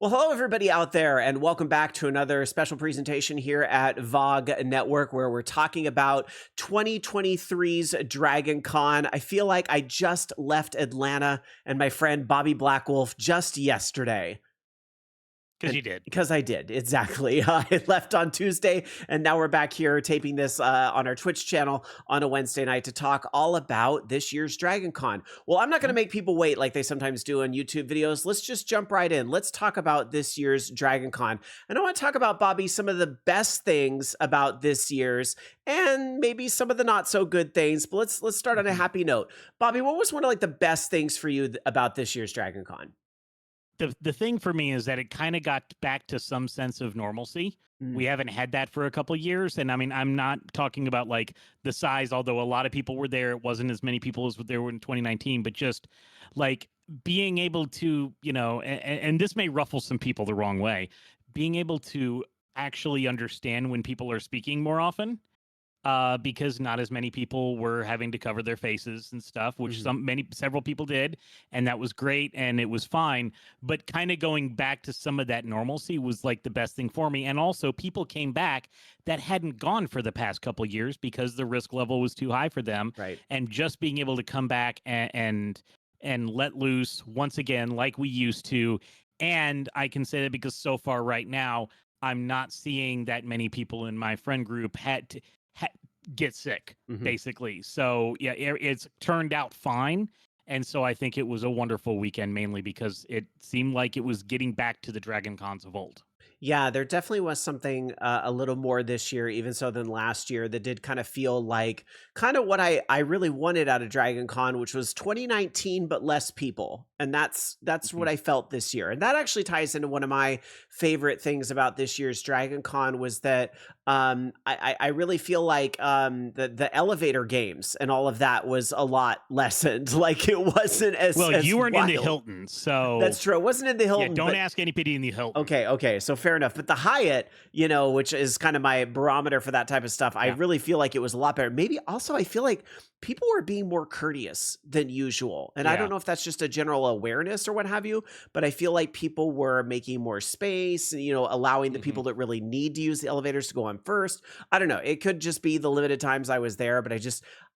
Well, hello, everybody out there, and welcome back to another special presentation here at VOG Network, where we're talking about 2023's DragonCon. I feel like I just left Atlanta and my friend Bobby Blackwolf just yesterday. Because you did. Because I did, exactly. I left on Tuesday, and now we're back here taping this on our Twitch channel on a Wednesday night to talk all about this year's DragonCon. Well, I'm not going to make people wait like they sometimes do in YouTube videos. Let's just jump right in. Let's talk about this year's DragonCon. And I want to talk about, Bobby, some of the best things about this year's and maybe some of the not so good things. But let's start on a happy note. Bobby, what was one of like the best things for you about this year's DragonCon? The thing for me is that it kind of got back to some sense of normalcy. We haven't had that for a couple years. And I mean, I'm not talking about like the size, although a lot of people were there. It wasn't as many people as there were in 2019, but just like being able to, and this may ruffle some people the wrong way, being able to actually understand when people are speaking more often. Because not as many people were having to cover their faces and stuff, which several people did, and that was great and it was fine. But kind of going back to some of that normalcy was like the best thing for me. And also, people came back that hadn't gone for the past couple years because the risk level was too high for them. Right. And just being able to come back and let loose once again, like we used to. And I can say that because so far right now, I'm not seeing that many people in my friend group get sick, basically. So yeah, it's turned out fine. And so I think it was a wonderful weekend, mainly because it seemed like it was getting back to the Dragon Cons of old. Yeah, there definitely was something a little more this year, even so than last year, that did kind of feel like kind of what I really wanted out of Dragon Con, which was 2019, but less people. And that's what I felt this year. And that actually ties into one of my favorite things about this year's Dragon Con was that I really feel like the elevator games and all of that was a lot lessened. Like it wasn't as well, as you weren't in the wild. Hilton, so That's true. It wasn't in the Hilton. Yeah, don't ask anybody in the Hilton. Okay. So fair enough. But the Hyatt, which is kind of my barometer for that type of stuff, I really feel like it was a lot better. Maybe also I feel like people were being more courteous than usual. And I don't know if that's just a general awareness or what have you, but I feel like people were making more space, allowing the people that really need to use the elevators to go on first. I don't know. It could just be the limited times I was there, but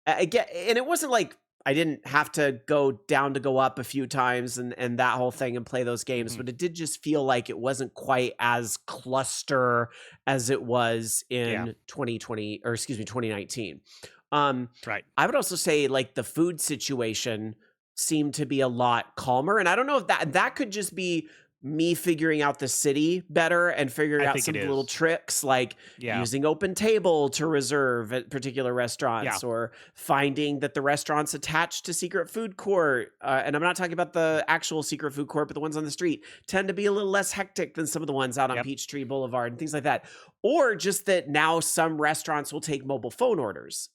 I get, and it wasn't like I didn't have to go down to go up a few times and that whole thing and play those games, but it did just feel like it wasn't quite as cluster as it was in 2019. Right. I would also say like the food situation seemed to be a lot calmer. And I don't know if that could just be me figuring out the city better and figuring out some little tricks like using open table to reserve at particular restaurants or finding that the restaurants attached to secret food court. And I'm not talking about the actual secret food court, but the ones on the street tend to be a little less hectic than some of the ones out on Peachtree Boulevard and things like that. Or just that now some restaurants will take mobile phone orders.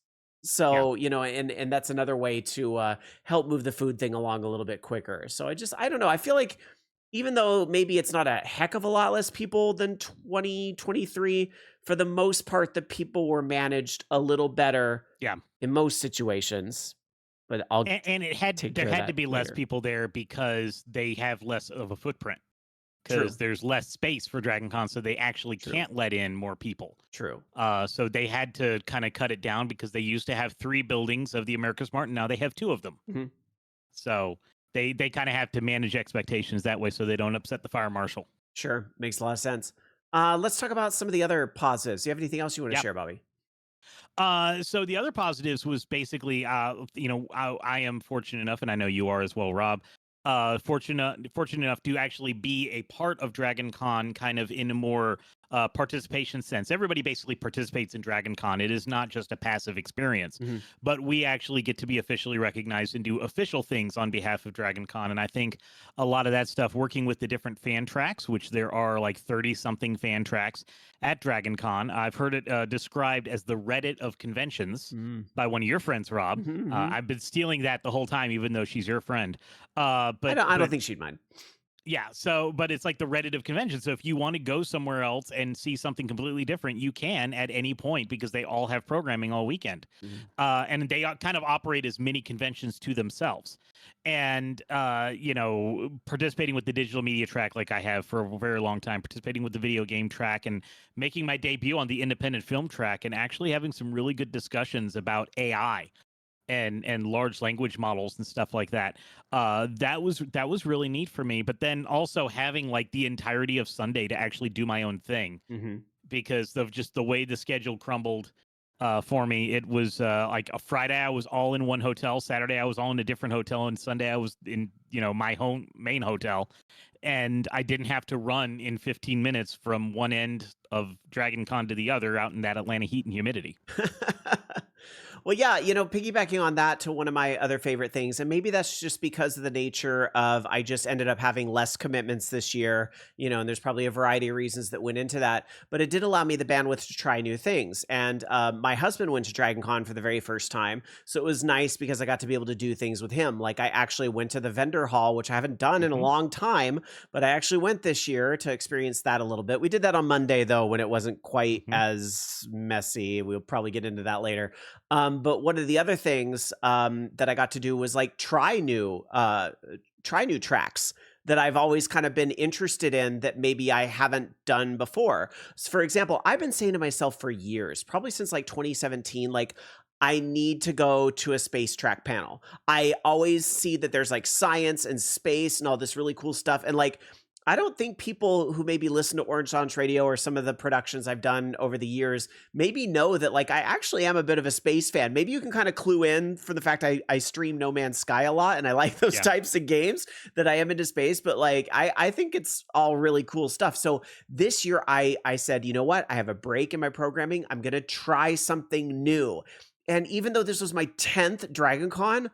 So, and that's another way to help move the food thing along a little bit quicker. So I don't know. I feel like even though maybe it's not a heck of a lot less people than 2023, for the most part, the people were managed a little better in most situations. But there had to be less people there because they have less of a footprint. Because there's less space for DragonCon, so they actually can't let in more people. True. So they had to kind of cut it down because they used to have 3 buildings of the America's Mart, and now they have 2 of them. So they kind of have to manage expectations that way so they don't upset the fire marshal. Sure. Makes a lot of sense. Let's talk about some of the other positives. Do you have anything else you want to share, Bobby? So the other positives was basically, I am fortunate enough, and I know you are as well, Rob, fortunate enough to actually be a part of DragonCon kind of in a more participation sense. Everybody basically participates in DragonCon. It is not just a passive experience, but we actually get to be officially recognized and do official things on behalf of DragonCon. And I think a lot of that stuff, working with the different fan tracks, which there are like 30-something fan tracks at DragonCon. I've heard it described as the Reddit of conventions by one of your friends, Rob. I've been stealing that the whole time, even though she's your friend. But I don't think she'd mind. Yeah. So, but it's like the Reddit of conventions. So if you want to go somewhere else and see something completely different, you can at any point because they all have programming all weekend. Mhm. And they kind of operate as mini conventions to themselves. And, participating with the digital media track, like I have for a very long time, participating with the video game track and making my debut on the independent film track and actually having some really good discussions about AI and large language models and stuff like that. That was really neat for me. But then also having like the entirety of Sunday to actually do my own thing Mhm. because of just the way the schedule crumbled for me. It was like a Friday I was all in one hotel, Saturday I was all in a different hotel, and Sunday I was in my home main hotel, and I didn't have to run in 15 minutes from one end of DragonCon to the other out in that Atlanta heat and humidity. Well, yeah, piggybacking on that to one of my other favorite things, and maybe that's just because of the nature of I just ended up having less commitments this year, and there's probably a variety of reasons that went into that, but it did allow me the bandwidth to try new things. And my husband went to DragonCon for the very first time, so it was nice because I got to be able to do things with him. Like I actually went to the vendor hall, which I haven't done in a Hmm. long time, but I actually went this year to experience that a little bit. We did that on Monday though, when it wasn't quite Hmm. as messy. We'll probably get into that later. But one of the other things that I got to do was like try new tracks that I've always kind of been interested in that maybe I haven't done before. So for example, I've been saying to myself for years, probably since like 2017, like I need to go to a space track panel. I always see that there's like science and space and all this really cool stuff. And like I don't think people who maybe listen to Orange Lounge Radio or some of the productions I've done over the years maybe know that like I actually am a bit of a space fan. Maybe you can kind of clue in for the fact I stream No Man's Sky a lot and I like those Yeah. types of games that I am into space, but like I think it's all really cool stuff. So this year I said, you know what? I have a break in my programming. I'm gonna try something new. And even though this was my 10th DragonCon,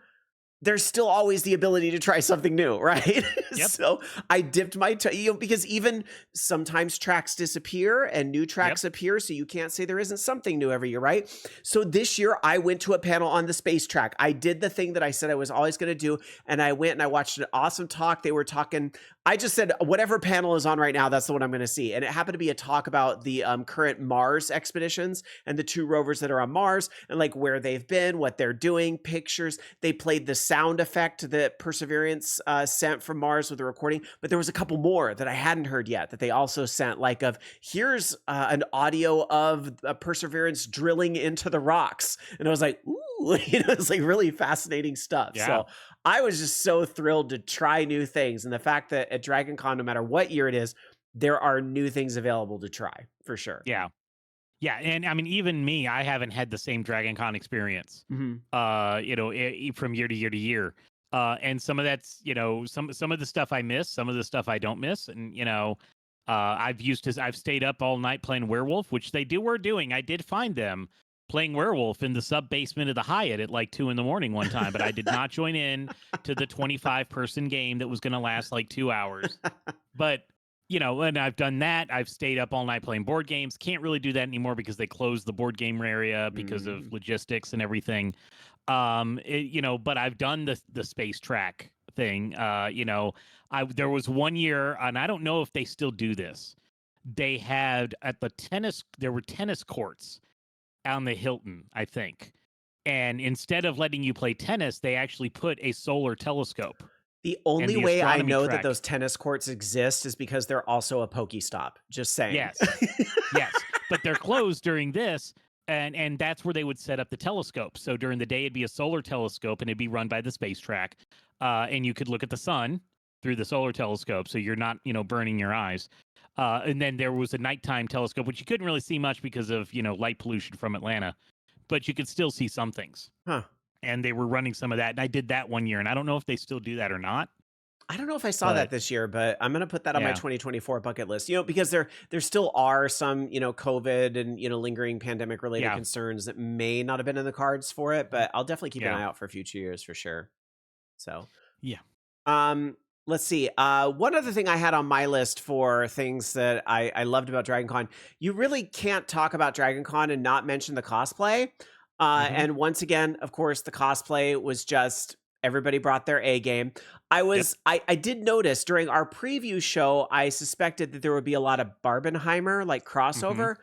there's still always the ability to try something new, right? Yep. So I dipped my toe, because even sometimes tracks disappear and new tracks Yep. appear, so you can't say there isn't something new every year, right? So this year I went to a panel on the space track. I did the thing that I said I was always going to do, and I went and I watched an awesome talk. They were talking. I just said whatever panel is on right now, that's the one I'm going to see, and it happened to be a talk about the current Mars expeditions and the 2 rovers that are on Mars and like where they've been, what they're doing, pictures. They played the sound effect that Perseverance sent from Mars with the recording, but there was a couple more that I hadn't heard yet that they also sent, like of here's an audio of Perseverance drilling into the rocks, and I was like, ooh, it's like really fascinating stuff. Yeah. So I was just so thrilled to try new things, and the fact that at DragonCon, no matter what year it is, there are new things available to try for sure. Yeah. Yeah, and I mean, even me, I haven't had the same Dragon Con experience. Mhm. From year to year to year. And some of that's, some of the stuff I miss, some of the stuff I don't miss, and I've stayed up all night playing Werewolf, which were doing. I did find them playing Werewolf in the sub basement of the Hyatt at like 2 a.m. one time, but I did not join in to the 25-person game that was going to last like 2 hours. But and I've done that. I've stayed up all night playing board games. Can't really do that anymore because they closed the board game area because of logistics and everything. But I've done the space track thing. There was one year, and I don't know if they still do this. They had there were tennis courts on the Hilton, I think. And instead of letting you play tennis, they actually put a solar telescope. The And only the way I astronomy know that track. those tennis courts exist is because they're also a Pokestop. Just saying. Yes. Yes. But they're closed during this. And that's where they would set up the telescope. So during the day, it'd be a solar telescope and it'd be run by the space track. And you could look at the sun through the solar telescope. So you're not, burning your eyes. And then there was a nighttime telescope, which you couldn't really see much because of, light pollution from Atlanta. But you could still see some things. Huh. And they were running some of that. And I did that one year. And I don't know if they still do that or not. I don't know if I saw that this year, but I'm going to put that on my Yeah. 2024 bucket list, because there still are some, COVID and, lingering pandemic related concerns that may not have been in the cards for it, but I'll definitely keep an eye out for future years for sure. So, yeah. Let's see. One other thing I had on my list for things that I loved about DragonCon, you really can't talk about DragonCon and not mention the cosplay. And once again, of course, the cosplay was just Everybody brought their A game. I did notice during our preview show, I suspected that there would be a lot of Barbenheimer like crossover.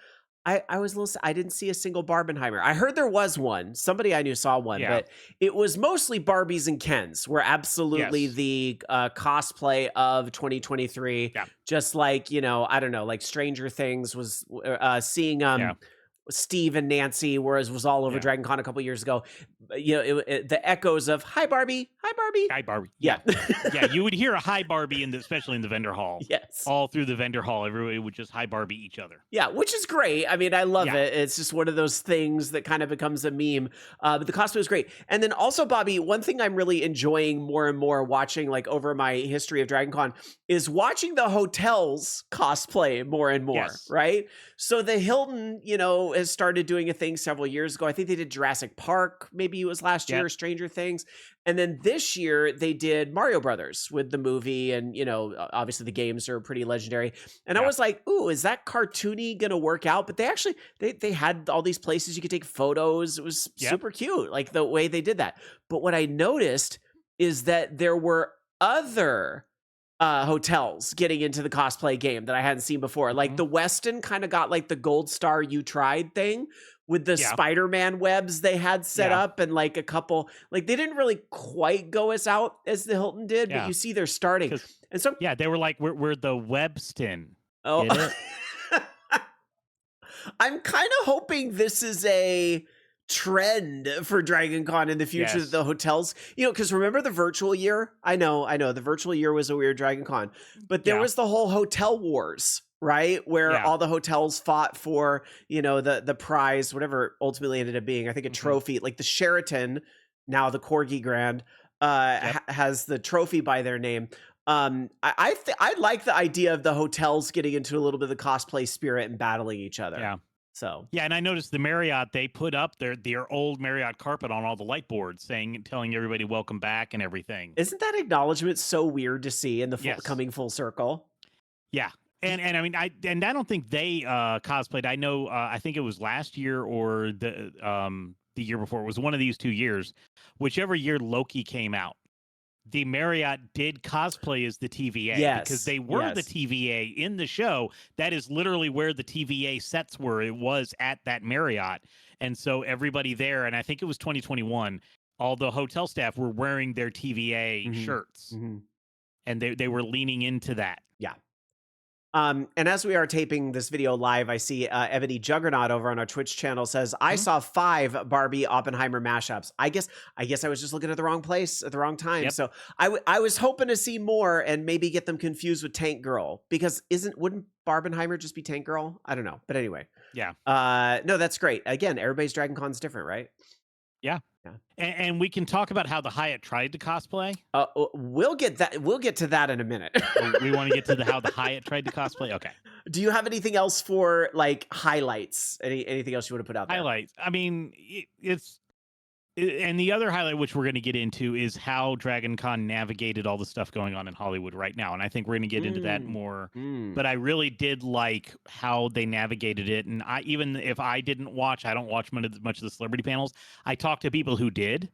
I was a little, I didn't see a single Barbenheimer. I heard there was one. Somebody I knew saw one, but it was mostly Barbies and Kens were absolutely the cosplay of 2023. Yeah. Just like, you know, I don't know, like Stranger Things was seeing Steve and Nancy, whereas was all over DragonCon a couple years ago. You know, the echoes of "Hi Barbie, hi Barbie, hi Barbie." Yeah, yeah. You would hear a "Hi Barbie" especially in the vendor hall. Yes, all through the vendor hall, everybody would just "Hi Barbie" each other. Yeah, which is great. I mean, I love it. It's just one of those things that kind of becomes a meme. But the cosplay was great. And then also, Bobby, one thing I'm really enjoying more and more watching, like over my history of DragonCon, is watching the hotels cosplay more and more. Right. So the Hilton, you know, has started doing a thing several years ago. I think they did Jurassic Park, maybe it was last year, or Stranger Things. And then this year they did Mario Brothers with the movie. And, you know, obviously the games are pretty legendary. And I was like, ooh, is that cartoony going to work out? But they actually, they had all these places you could take photos. It was super cute, like the way they did that. But what I noticed is that there were other hotels getting into the cosplay game that I hadn't seen before. Like the Westin kind of got like the gold star you tried thing with the Spider-Man webs they had set up, and like a couple, like they didn't really quite go as out as the Hilton did, but you see they're starting. And so they were like, we're the Webstin. Oh, I'm kind of hoping this is a trend for DragonCon in the future, that the hotels, you know, because remember the virtual year? I know the virtual year was a weird DragonCon, but there was the whole hotel wars, right? Where all the hotels fought for, you know, the prize, whatever it ultimately ended up being. I think a trophy, like the Sheraton, now the Corgi Grand, has the trophy by their name. I like the idea of the hotels getting into a little bit of the cosplay spirit and battling each other. Yeah. So and I noticed the Marriott, they put up their old Marriott carpet on all the light boards, telling everybody welcome back and everything. Isn't that acknowledgement so weird to see in the coming full circle? Yeah. And I mean, I don't think they cosplayed. I know I think it was last year or the year before. It was one of these 2 years, whichever year Loki came out. The Marriott did cosplay as the TVA because they were the TVA in the show. That is literally where the TVA sets were. It was at that Marriott. And so everybody there, and I think it was 2021, all the hotel staff were wearing their TVA shirts. And they were leaning into that. Yeah. And as we are taping this video live, I see Ebony Juggernaut over on our Twitch channel says, I saw 5 Barbie Oppenheimer mashups. I guess I was just looking at the wrong place at the wrong time. So I was hoping to see more and maybe get them confused with Tank Girl, because wouldn't Barbenheimer just be Tank Girl? I don't know. But anyway. Yeah. No, that's great. Again, everybody's DragonCon's different, right? Yeah. And we can talk about how the Hyatt tried to cosplay. We'll get to that in a minute. We want to get to how the Hyatt tried to cosplay. Okay. Do you have anything else for like highlights? Anything else you want to put out there? Highlights. I mean, and the other highlight, which we're going to get into, is how DragonCon navigated all the stuff going on in Hollywood right now. And I think we're going to get into that more. But I really did like how they navigated it. And even if I didn't watch, I don't watch much of the celebrity panels. I talked to people who did,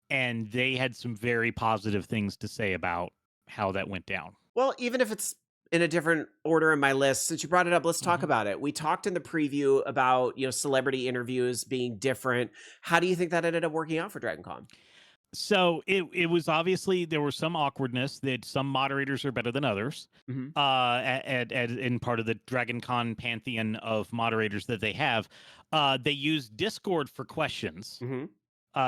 and they had some very positive things to say about how that went down. Well, even if it's in a different order in my list, since you brought it up, let's talk about it. We talked in the preview about, you know, celebrity interviews being different. How do you think that ended up working out for DragonCon? So it was obviously, there was some awkwardness that some moderators are better than others. In part of the DragonCon pantheon of moderators that they have, they use Discord for questions.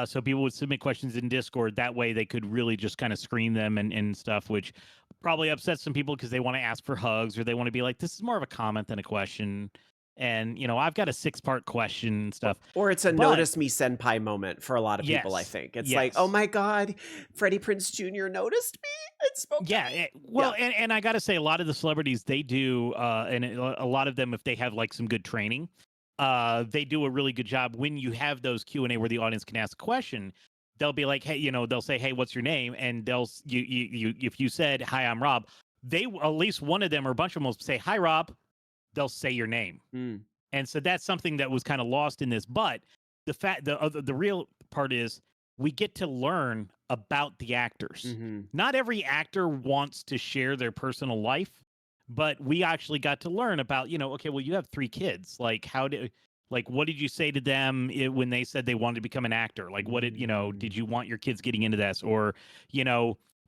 So people would submit questions in Discord. That way they could really just kind of screen them and stuff, which probably upsets some people because they want to ask for hugs, or they want to be like, this is more of a comment than a question. And, you know, I've got a 6-part question and stuff. Or it's a notice me senpai moment for a lot of people, I think. It's like, oh my God, Freddie Prinze Jr. noticed me and spoke to me. And I got to say, a lot of the celebrities, they do, and a lot of them, if they have like some good training, they do a really good job when you have those Q&A where the audience can ask a question. They'll be like, hey, you know, they'll say, hey, what's your name? And if you said, hi, I'm Rob, at least one of them or a bunch of them will say, hi, Rob. They'll say your name. And so that's something that was kind of lost in this. But the real part is we get to learn about the actors. Not every actor wants to share their personal life, but we actually got to learn about, okay, well, you have 3 kids. Like, what did you say to them when they said they wanted to become an actor? Like, what did you want your kids getting into this? Or,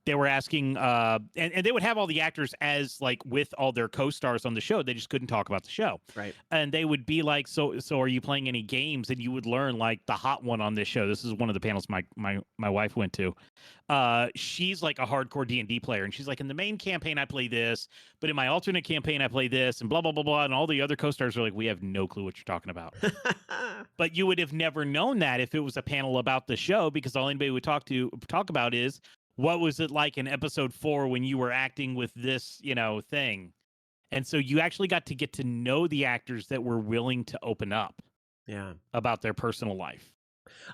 they were asking, and they would have all the actors as like with all their co-stars on the show. They just couldn't talk about the show. Right. And they would be like, so are you playing any games? And you would learn like the hot one on this show. This is one of the panels my wife went to. She's like a hardcore D&D player. And she's like, in the main campaign, I play this, but in my alternate campaign, I play this and blah, blah, blah, blah. And all the other co-stars are like, we have no clue what you're talking about. But you would have never known that if it was a panel about the show, because all anybody would talk about is, what was it like in episode 4 when you were acting with this, thing? And so you actually got to know the actors that were willing to open up about their personal life.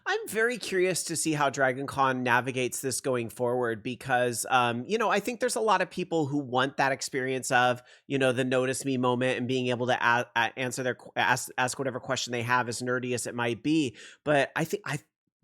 I'm very curious to see how DragonCon navigates this going forward because, I think there's a lot of people who want that experience of, the notice me moment and being able to ask whatever question they have, as nerdy as it might be. But I think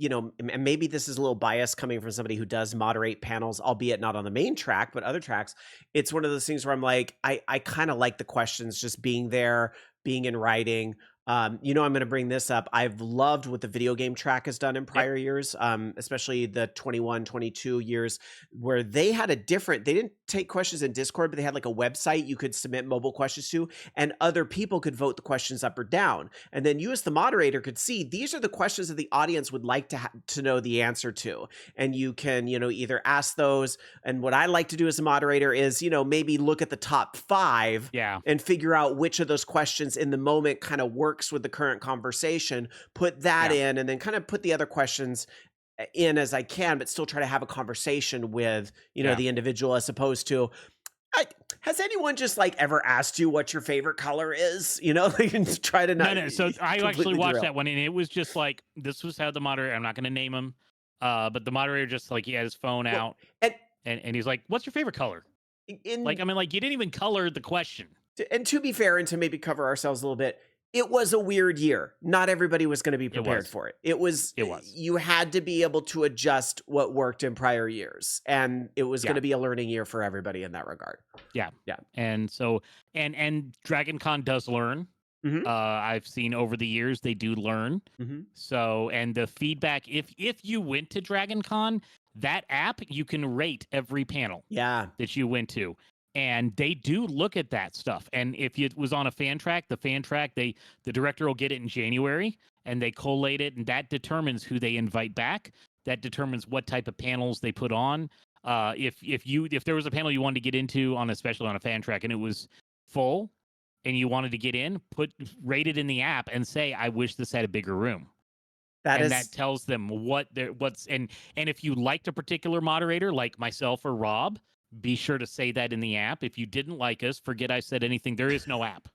and maybe this is a little bias coming from somebody who does moderate panels, albeit not on the main track, but other tracks. It's one of those things where I'm like, I kind of like the questions just being there, being in writing. I'm going to bring this up. I've loved what the video game track has done in prior years, especially the 21, 22 years where they had they didn't take questions in Discord, but they had like a website you could submit mobile questions to, and other people could vote the questions up or down. And then you as the moderator could see, these are the questions that the audience would like to know the answer to. And you can, either ask those. And what I like to do as a moderator is, maybe look at the top 5 and figure out which of those questions in the moment kind of works with the current conversation, put that in, and then kind of put the other questions in as I can, but still try to have a conversation with, the individual, as opposed to, has anyone just like ever asked you what your favorite color is? Like, try to not. No. So I actually watched that one, and it was just like, this was how the moderator, I'm not going to name him, but the moderator just like, he had his phone out and he's like, what's your favorite color? You didn't even color the question. And to be fair, and to maybe cover ourselves a little bit, it was a weird year. Not everybody was going to be prepared for it. It was. You had to be able to adjust what worked in prior years. And it was going to be a learning year for everybody in that regard. Yeah. And so, and DragonCon does learn. I've seen over the years, they do learn. So, and the feedback, if you went to DragonCon, that app, you can rate every panel that you went to. And they do look at that stuff. And if it was on a fan track, the director will get it in January and they collate it, and that determines who they invite back. That determines what type of panels they put on. If there was a panel you wanted to get into especially on a fan track and it was full and you wanted to get in, rate it in the app and say, I wish this had a bigger room. That tells them and if you liked a particular moderator like myself or Rob, be sure to say that in the app. If you didn't like us, forget I said anything. There is no app.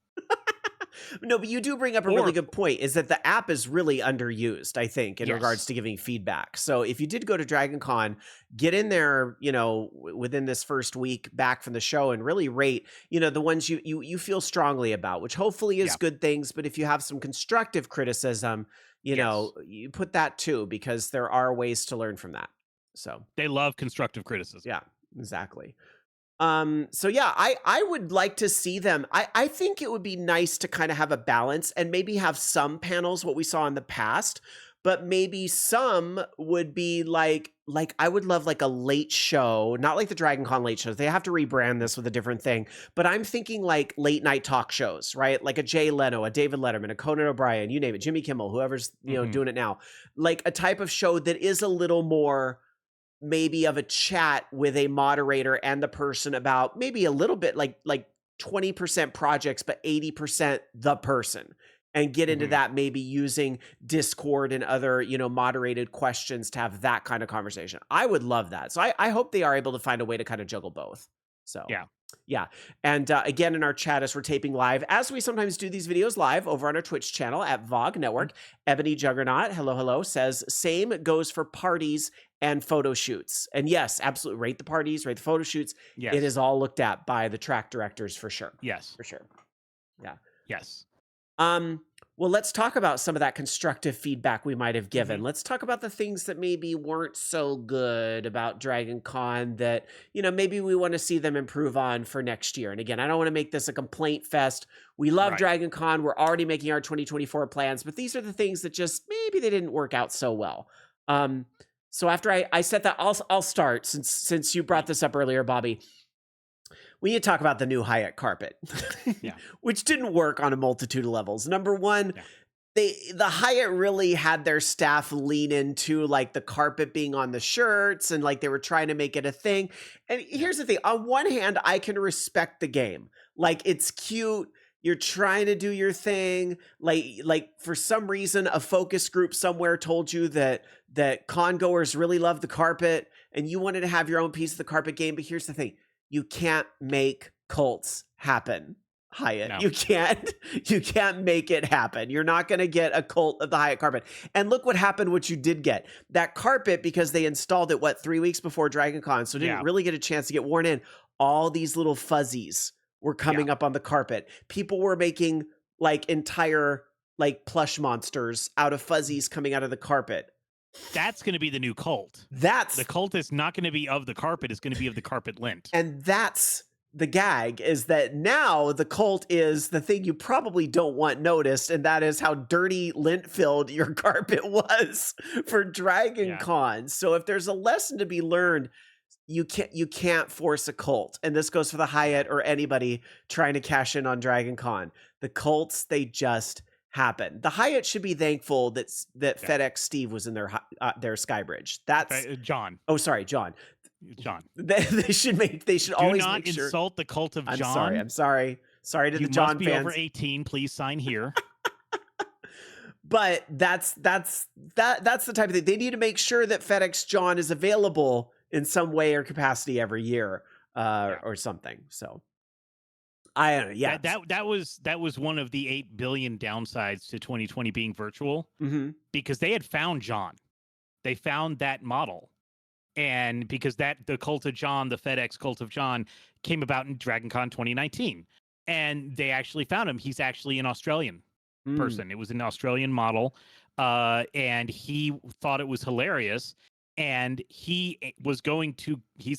No, but you do bring up a really good point, is that the app is really underused, I think, in regards to giving feedback. So if you did go to DragonCon, get in there, within this first week back from the show and really rate, the ones you feel strongly about, which hopefully is good things. But if you have some constructive criticism, you put that too, because there are ways to learn from that. So they love constructive criticism. Yeah. Exactly. So yeah, I would like to see them. I think it would be nice to kind of have a balance and maybe have some panels, what we saw in the past, but maybe some would be like I would love like a late show, not like the DragonCon late shows. They have to rebrand this with a different thing, but I'm thinking like late night talk shows, right? Like a Jay Leno, a David Letterman, a Conan O'Brien, you name it, Jimmy Kimmel, whoever's, doing it now, like a type of show that is a little more maybe of a chat with a moderator and the person about maybe a little bit like 20% projects, but 80% the person, and get into that, maybe using Discord and other, moderated questions to have that kind of conversation. I would love that. So I hope they are able to find a way to kind of juggle both. So yeah. And again, in our chat, as we're taping live, as we sometimes do these videos live over on our Twitch channel at VOG Network, Ebony Juggernaut, hello, says, same goes for parties and photo shoots. And yes, absolutely. Rate the parties, rate the photo shoots. Yes. It is all looked at by the track directors for sure. Yes. For sure. Yeah. Yes. Well, let's talk about some of that constructive feedback we might have given. Mhm. Let's talk about the things that maybe weren't so good about Dragon Con that, maybe we want to see them improve on for next year. And again, I don't want to make this a complaint fest. We love Right. Dragon Con. We're already making our 2024 plans, but these are the things that just maybe they didn't work out so well. So after I said that, I'll start since you brought this up earlier, Bobby. We need to talk about the new Hyatt carpet, Yeah. which didn't work on a multitude of levels. Number one, the Hyatt really had their staff lean into like the carpet being on the shirts and like they were trying to make it a thing. And here's the thing. On one hand, I can respect the game. Like it's cute. You're trying to do your thing. Like for some reason, a focus group somewhere told you that con goers really love the carpet and you wanted to have your own piece of the carpet game. But here's the thing. You can't make cults happen, Hyatt. No. You can't make it happen. You're not going to get a cult of the Hyatt carpet. And look what happened, what you did get. That carpet, because they installed it, 3 weeks before DragonCon, so didn't really get a chance to get worn in. All these little fuzzies were coming up on the carpet. People were making like entire like plush monsters out of fuzzies coming out of the carpet. That's going to be the new cult. The cult is not going to be of the carpet. It's going to be of the carpet lint. And that's the gag, is that now the cult is the thing you probably don't want noticed. And that is how dirty lint filled your carpet was for DragonCon. Yeah. So if there's a lesson to be learned, you can't force a cult. And this goes for the Hyatt or anybody trying to cash in on DragonCon. The cults, they just happen. The Hyatt should be thankful that FedEx Steve was in their Skybridge. That's John. Oh, sorry, John. They should always not make sure. Insult the cult of John. I'm sorry to the John fans. You must be over 18. Please sign here. But that's the type of thing. They need to make sure that FedEx John is available in some way or capacity every year, or something. So I don't know. Yeah, that was one of the 8 billion downsides to 2020 being virtual, because they had found John. They found that model. And because the cult of John, the FedEx cult of John, came about in DragonCon 2019. And they actually found him. He's actually an Australian person. It was an Australian model. And he thought it was hilarious. And he's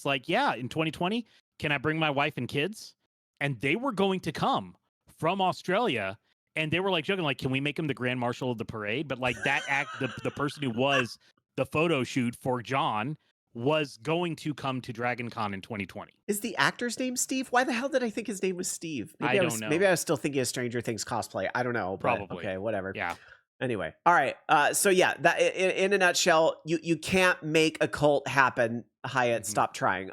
like, yeah, in 2020, can I bring my wife and kids? And they were going to come from Australia. And they were like joking, like, can we make him the Grand Marshal of the parade? But like that the person who was the photo shoot for John was going to come to DragonCon in 2020. Is the actor's name Steve? Why the hell did I think his name was Steve? I don't know. Maybe I was still thinking of Stranger Things cosplay. I don't know. Probably. Okay, whatever. Yeah. Anyway. All right. So yeah, that in a nutshell, you can't make a cult happen. Hyatt, stop trying.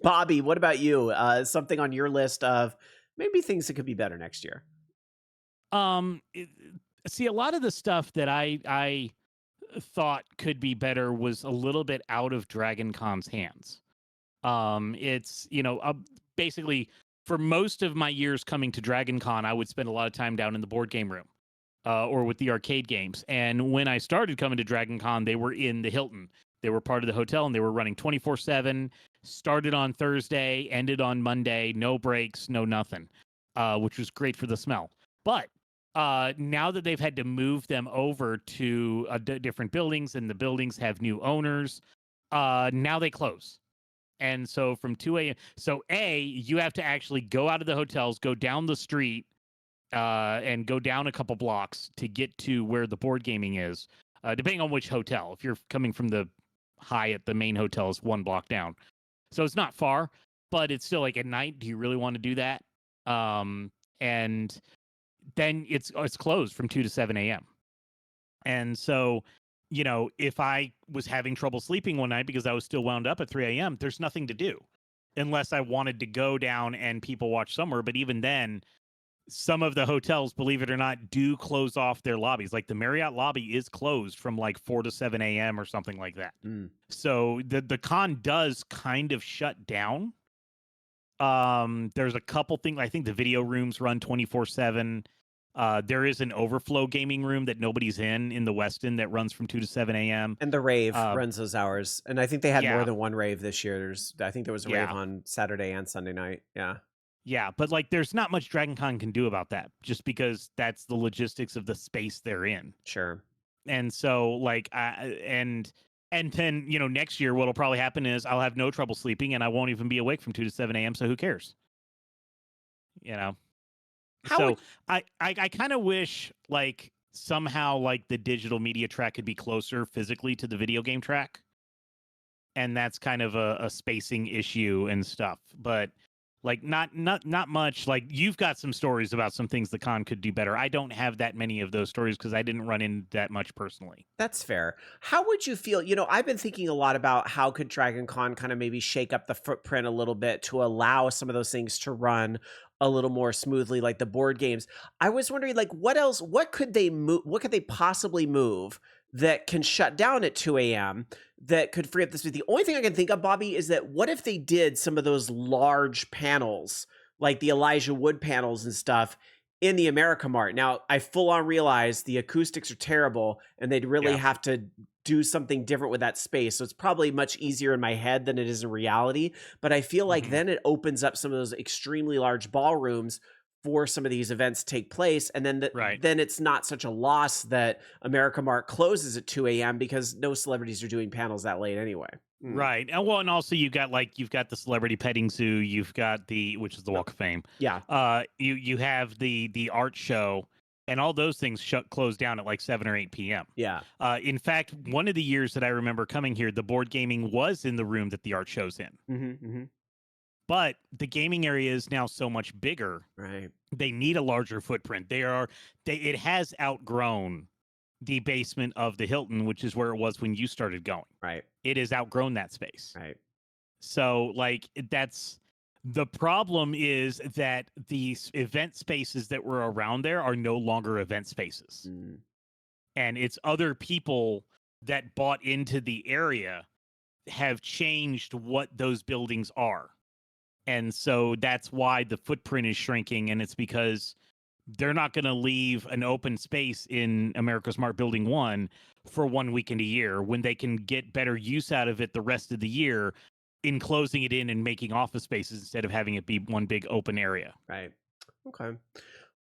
Bobby, what about you? Something on your list of maybe things that could be better next year? See, a lot of the stuff that I thought could be better was a little bit out of DragonCon's hands. It's, basically for most of my years coming to DragonCon, I would spend a lot of time down in the board game room, or with the arcade games. And when I started coming to DragonCon, they were in the Hilton. They were part of the hotel and they were running 24/7, started on Thursday, ended on Monday, no breaks, no nothing, which was great for the smell. But now that they've had to move them over to different buildings and the buildings have new owners, now they close. And so from 2 a.m. So you have to actually go out of the hotels, go down the street, and go down a couple blocks to get to where the board gaming is, depending on which hotel. If you're coming from the Hyatt, the main hotel is 1 block down. So it's not far, but it's still like at night. Do you really want to do that? And then it's closed from 2 to 7 a.m. And so, if I was having trouble sleeping one night because I was still wound up at 3 a.m., there's nothing to do unless I wanted to go down and people watch somewhere. But even then, some of the hotels, believe it or not, do close off their lobbies. Like the Marriott lobby is closed from like 4 to 7 a.m. or something like that. So the con does kind of shut down. There's a couple things. I think the video rooms run 24/7. There is an overflow gaming room that nobody's in the Westin that runs from 2 to 7 a.m. And the rave runs those hours. And I think they had more than one rave this year. I think there was a rave on Saturday and Sunday night. Yeah. Yeah, but like there's not much DragonCon can do about that just because that's the logistics of the space they're in. Sure. And so like and then, you know, next year what'll probably happen is I'll have no trouble sleeping and I won't even be awake from 2 to 7 a.m. So who cares? You know. How So would I kind of wish like somehow like the digital media track could be closer physically to the video game track. And that's kind of a spacing issue and stuff. But like not much. Like you've got some stories about some things the con could do better. I don't have that many of those stories because I didn't run in that much personally. That's fair. How would you feel? You know, I've been thinking a lot about how could Dragon Con kind of maybe shake up the footprint a little bit to allow some of those things to run a little more smoothly, like the board games. I was wondering, like, what else? What could they move? What could they possibly move that can shut down at 2 a.m. that could free up the space? The only thing I can think of, Bobby, is that what if they did some of those large panels, like the Elijah Wood panels and stuff, in the America Mart? Now, I full on realize the acoustics are terrible and they'd really have to do something different with that space. So it's probably much easier in my head than it is in reality. But I feel like then it opens up some of those extremely large ballrooms for some of these events to take place. And then then it's not such a loss that America Mart closes at 2 a.m. because no celebrities are doing panels that late anyway. Right. And well, and also you've got the celebrity petting zoo, you've got which is the Walk of Fame. Yeah. You have the art show, and all those things close down at like 7 or 8 p.m. Yeah. In fact, one of the years that I remember coming here, the board gaming was in the room that the art show's in. But the gaming area is now so much bigger. Right. They need a larger footprint. It has outgrown the basement of the Hilton, which is where it was when you started going. Right. It has outgrown that space. Right. So like that's the problem, is that these event spaces that were around there are no longer event spaces. And it's other people that bought into the area have changed what those buildings are. And so that's why the footprint is shrinking. And it's because they're not going to leave an open space in America's Mart Building 1 for 1 weekend a year when they can get better use out of it the rest of the year in closing it in and making office spaces instead of having it be one big open area. Right. Okay.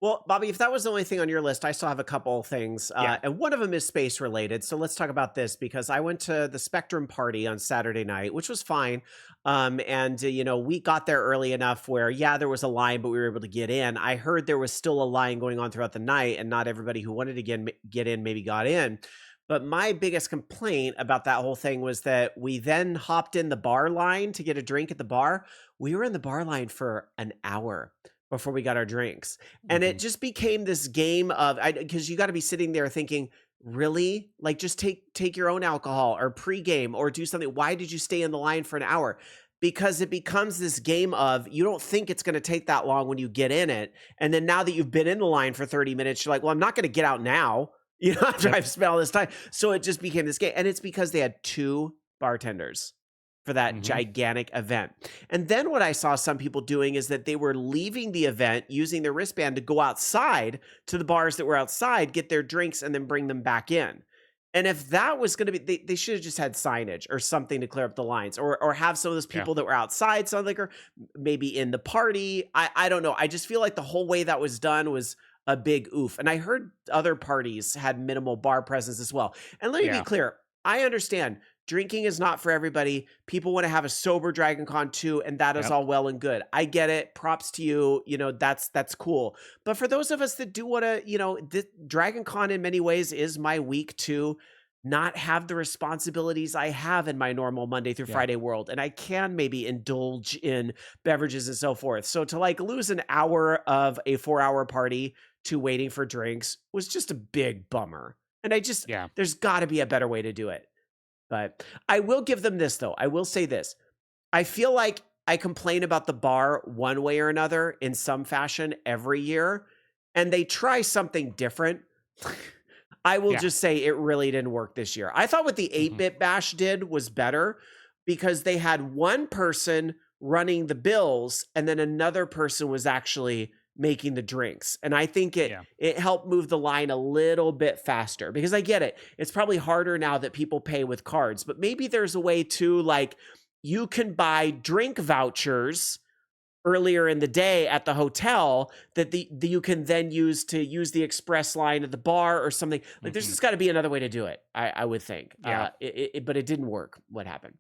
Well, Bobby, if that was the only thing on your list, I still have a couple things. And one of them is space related. So let's talk about this, because I went to the Spectrum party on Saturday night, which was fine. You know, we got there early enough where, there was a line, but we were able to get in. I heard there was still a line going on throughout the night, and not everybody who wanted to get in maybe got in. But my biggest complaint about that whole thing was that we then hopped in the bar line to get a drink at the bar. We were in the bar line for an hour before we got our drinks. And it just became this game of, because you got to be sitting there thinking, really? Like, just take your own alcohol or pregame or do something. Why did you stay in the line for an hour? Because it becomes this game of, you don't think it's going to take that long when you get in it. And then now that you've been in the line for 30 minutes, you're like, well, I'm not going to get out now, you know, after I've spent all this time. So it just became this game. And it's because they had 2 bartenders for that gigantic event. And then what I saw some people doing is that they were leaving the event using their wristband to go outside to the bars that were outside, get their drinks, and then bring them back in. And if that was going to be, they should have just had signage or something to clear up the lines, or have some of those people that were outside, sound like, or maybe in the party. I don't know. I just feel like the whole way that was done was a big oof. And I heard other parties had minimal bar presence as well. And let me be clear. I understand drinking is not for everybody. People want to have a sober DragonCon too, and that is all well and good. I get it. Props to you. You know, that's cool. But for those of us that do want to, you know, DragonCon in many ways is my week to not have the responsibilities I have in my normal Monday through Friday world. And I can maybe indulge in beverages and so forth. So to like lose an hour of a 4-hour party to waiting for drinks was just a big bummer. And I just, there's got to be a better way to do it. But I will give them this, though. I will say this. I feel like I complain about the bar one way or another in some fashion every year, and they try something different. I will just say it really didn't work this year. I thought what the 8-Bit Bash did was better, because they had one person running the bills and then another person was actually making the drinks. And I think it helped move the line a little bit faster, because I get it. It's probably harder now that people pay with cards, but maybe there's a way to, like, you can buy drink vouchers earlier in the day at the hotel that you can then use the express line at the bar or something. Like there's just got to be another way to do it. I would think. Yeah. But it didn't work. What happened?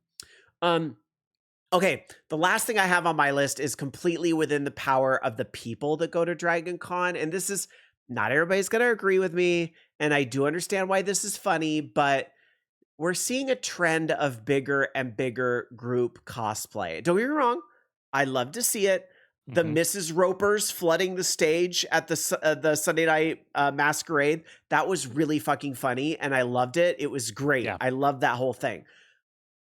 Okay, the last thing I have on my list is completely within the power of the people that go to DragonCon, and this is not everybody's going to agree with me, and I do understand why this is funny, but we're seeing a trend of bigger and bigger group cosplay. Don't get me wrong, I love to see it. The Mrs. Ropers flooding the stage at the Sunday night masquerade, that was really fucking funny, and I loved it. It was great. Yeah. I loved that whole thing.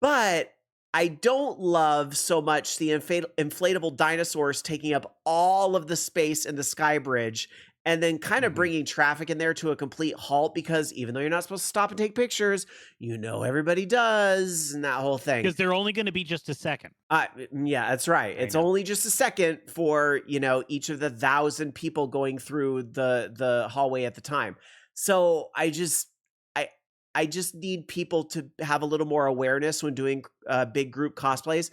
But I don't love so much the inflatable dinosaurs taking up all of the space in the sky bridge and then kind of bringing traffic in there to a complete halt, because even though you're not supposed to stop and take pictures, everybody does, and that whole thing. Because they're only going to be just a second. Yeah, that's right. It's only just a second for, each of the 1,000 people going through the hallway at the time. So I just need people to have a little more awareness when doing big group cosplays.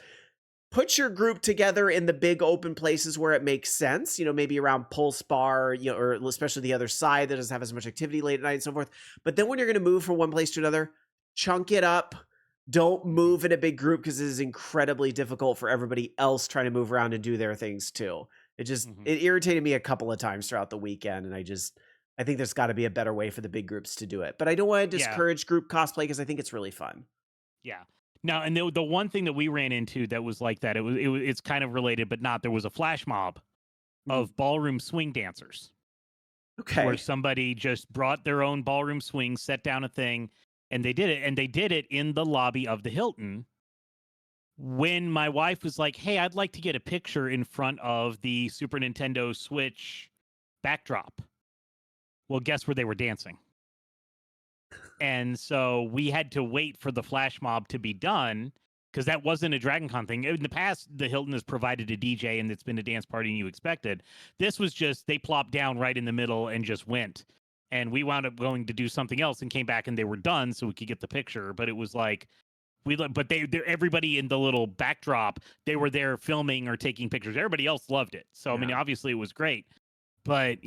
Put your group together in the big open places where it makes sense, maybe around Pulse Bar, or especially the other side that doesn't have as much activity late at night and so forth. But then when you're going to move from one place to another, chunk it up. Don't move in a big group, because it is incredibly difficult for everybody else trying to move around and do their things too. It just, it irritated me a couple of times throughout the weekend. And I think there's got to be a better way for the big groups to do it. But I don't want to discourage group cosplay, because I think it's really fun. Yeah. Now, and the one thing that we ran into that was like that, it's kind of related, but not. There was a flash mob of ballroom swing dancers. Okay. Where somebody just brought their own ballroom swing, set down a thing, and they did it. And they did it in the lobby of the Hilton. When my wife was like, "Hey, I'd like to get a picture in front of the Super Nintendo Switch backdrop." Well, guess where they were dancing? And so we had to wait for the flash mob to be done, because that wasn't a DragonCon thing. In the past, the Hilton has provided a DJ and it's been a dance party and you expected. This was just, they plopped down right in the middle and just went. And we wound up going to do something else and came back and they were done so we could get the picture. But it was like, everybody in the little backdrop, they were there filming or taking pictures. Everybody else loved it. So, I mean, obviously it was great. But,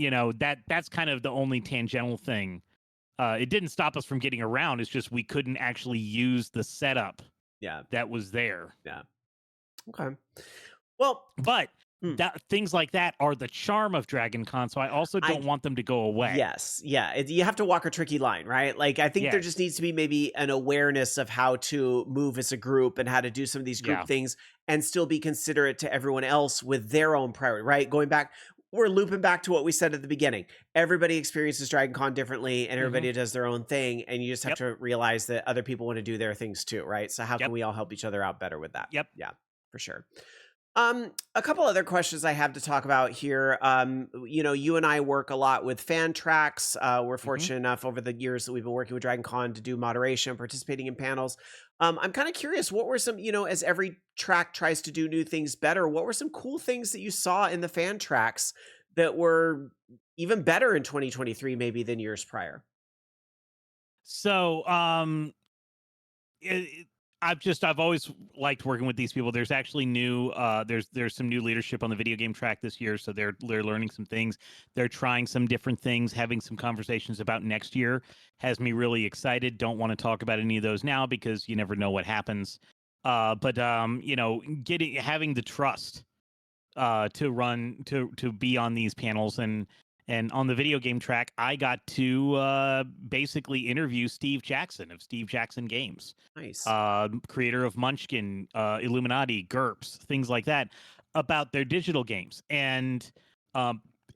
that's kind of the only tangential thing. It didn't stop us from getting around. It's just we couldn't actually use the setup that was there. Yeah. Okay. Well, but things like that are the charm of DragonCon, so I also don't want them to go away. Yes. Yeah. You have to walk a tricky line, right? Like, I think there just needs to be maybe an awareness of how to move as a group and how to do some of these group things and still be considerate to everyone else with their own priority, right? We're looping back to what we said at the beginning. Everybody experiences DragonCon differently, and everybody does their own thing, and you just have to realize that other people want to do their things too, right? So how can we all help each other out better with that? Yep. Yeah, for sure. A couple other questions I have to talk about here. You and I work a lot with fan tracks. We're fortunate enough over the years that we've been working with DragonCon to do moderation, participating in panels. I'm kind of curious, what were some, as every track tries to do new things better, what were some cool things that you saw in the fan tracks that were even better in 2023, maybe than years prior? So, I've always liked working with these people. There's actually there's some new leadership on the video game track this year, so they're learning some things. They're trying some different things, having some conversations about next year has me really excited. Don't want to talk about any of those now because you never know what happens. But having the trust to be on these panels and on the video game track, I got to basically interview Steve Jackson of Steve Jackson Games. Nice. Creator of Munchkin, Illuminati, GURPS, things like that, about their digital games. And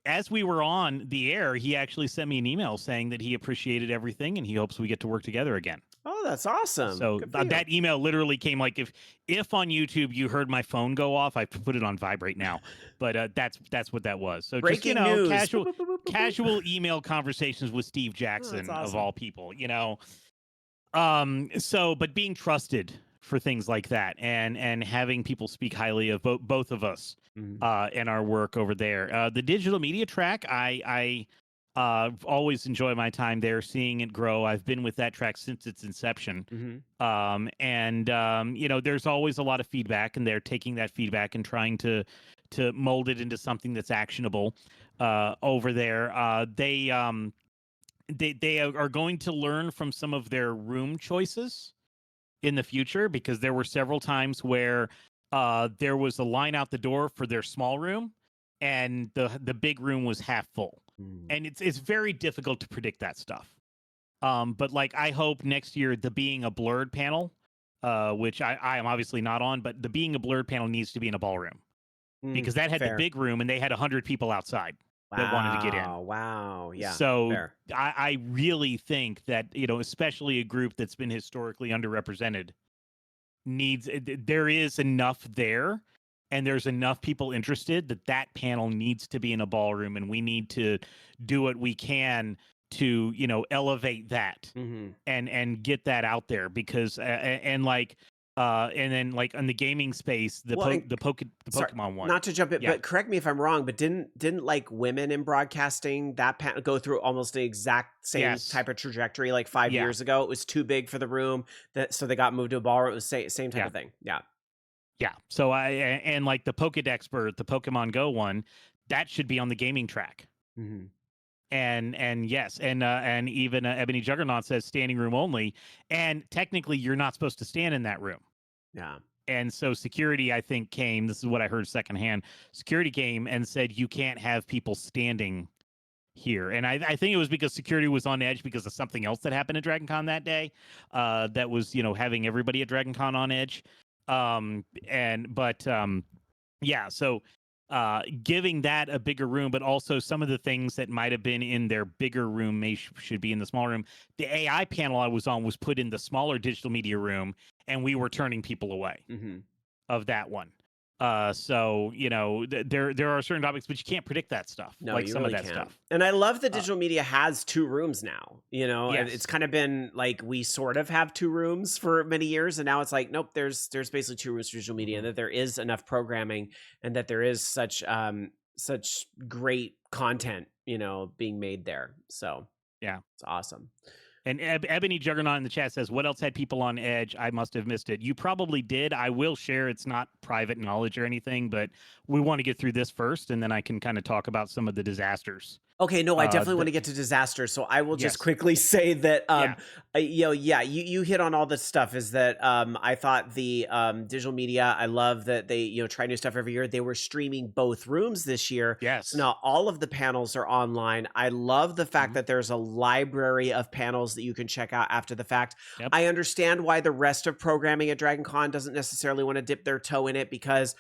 as we were on the air, he actually sent me an email saying that he appreciated everything and he hopes we get to work together again. Oh, that's awesome. So that email literally came like if on YouTube you heard my phone go off, I put it on vibrate now, but that's what that was. So breaking just, news. Casual email conversations with Steve Jackson of all people, but being trusted for things like that and having people speak highly of both of us and our work over there. The digital media track, I always enjoy my time there, seeing it grow. I've been with that track since its inception. There's always a lot of feedback, and they're taking that feedback and trying to to mold it into something that's actionable over there. They are going to learn from some of their room choices in the future, because there were several times where there was a line out the door for their small room, and the big room was half full. And it's very difficult to predict that stuff. But like, I hope next year the being a blurred panel, which I am obviously not on, but the being a blurred panel needs to be in a ballroom, because that had the big room and they had 100 people outside that wanted to get in. Wow. Yeah. So fair. I really think that, especially a group that's been historically underrepresented, there is enough there, and there's enough people interested that panel needs to be in a ballroom, and we need to do what we can to elevate that and get that out there, because and then like in the gaming space, the Pokemon one. Not to jump in, but correct me if I'm wrong, but didn't like women in broadcasting that go through almost the exact same type of trajectory like 5 years ago? It was too big for the room, so they got moved to a ballroom. It was same type of thing. Yeah. So and like the Pokedex the Pokemon Go one, that should be on the gaming track. And yes, and even Ebony Juggernaut says standing room only, and technically you're not supposed to stand in that room. Yeah. And so security, I think, came, this is what I heard secondhand, security came and said you can't have people standing here. And I think it was because security was on edge because of something else that happened at DragonCon that day, that was having everybody at DragonCon on edge. So giving that a bigger room, but also some of the things that might have been in their bigger room should be in the small room. The AI panel I was on was put in the smaller digital media room, and we were turning people away of that one. So there are certain topics, but you can't predict that stuff. No, like you some really of that can't. stuff. And I love that digital media has 2 rooms now. Yes. It's kind of been like we sort of have 2 rooms for many years, and now it's like nope, there's basically 2 rooms for digital media, and that there is enough programming, and that there is such great content being made there. So yeah, it's awesome. And Ebony Juggernaut in the chat says, what else had people on edge? I must have missed it. You probably did. I will share. It's not private knowledge or anything, but we want to get through this first, and then I can kind of talk about some of the disasters. Okay, no, I definitely want to get to disasters, so I will just quickly say that you hit on all this stuff. Is that I thought the digital media, I love that they try new stuff every year. They were streaming both rooms this year. Yes. So now all of the panels are online. I love the fact that there's a library of panels that you can check out after the fact. Yep. I understand why the rest of programming at DragonCon doesn't necessarily want to dip their toe in it, because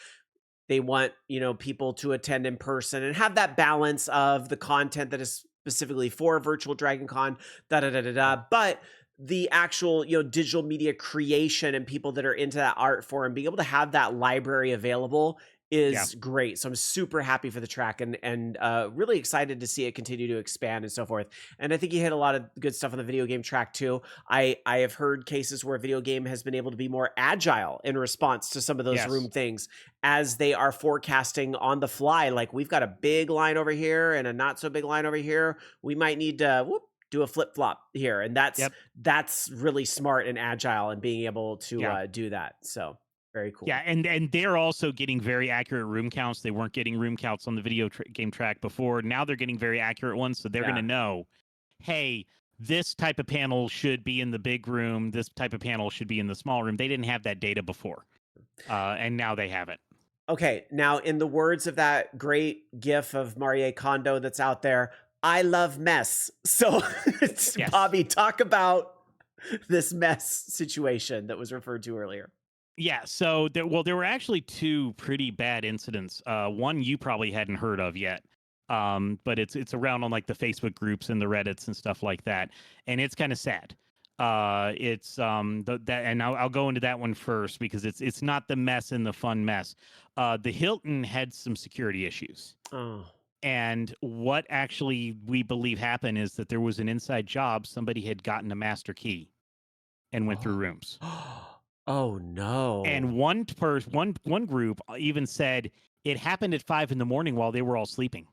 they want, people to attend in person and have that balance of the content that is specifically for virtual DragonCon, But the actual, digital media creation and people that are into that art form, being able to have that library available is great. So I'm super happy for the track, and really excited to see it continue to expand and so forth. And I think you hit a lot of good stuff on the video game track too. I have heard cases where video game has been able to be more agile in response to some of those room things as they are forecasting on the fly. Like, we've got a big line over here and a not so big line over here. We might need to do a flip flop here. And that's really smart and agile, and being able to do that. So very cool. Yeah, and they're also getting very accurate room counts. They weren't getting room counts on the video game track before. Now they're getting very accurate ones, so they're going to know, hey, this type of panel should be in the big room. This type of panel should be in the small room. They didn't have that data before, and now they have it. Okay, now in the words of that great GIF of Marie Kondo that's out there, I love mess. So, Bobby, talk about this mess situation that was referred to earlier. Yeah, so there were actually 2 pretty bad incidents. One you probably hadn't heard of yet, but it's around on like the Facebook groups and the Reddits and stuff like that, and it's kind of sad. And I'll go into that one first, because it's not the mess and the fun mess. The Hilton had some security issues. Oh. And what actually we believe happened is that there was an inside job. Somebody had gotten a master key and went through rooms. Oh no. And one group even said it happened at 5 a.m. while they were all sleeping.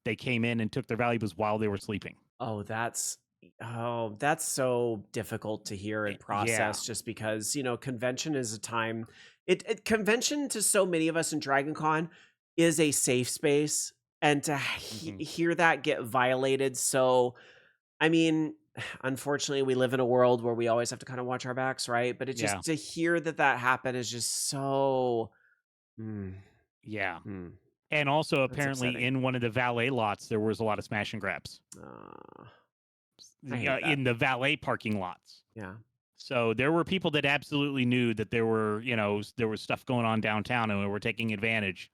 They came in and took their valuables while they were sleeping. Oh, that's Oh, that's so difficult to hear and Yeah. process just because, convention is a time convention to so many of us in DragonCon is a safe space, and to Hmm. hear that get violated. So, I mean, unfortunately, we live in a world where we always have to kind of watch our backs, right? But it's Yeah. just to hear that happen is just so, mm, Yeah. mm, And also, that's apparently, upsetting. in one of the valet lots, there was a lot of smash and grabs Uh, I hate that. in the valet parking lots. Yeah. So there were people that absolutely knew that there were, there was stuff going on downtown and were taking advantage.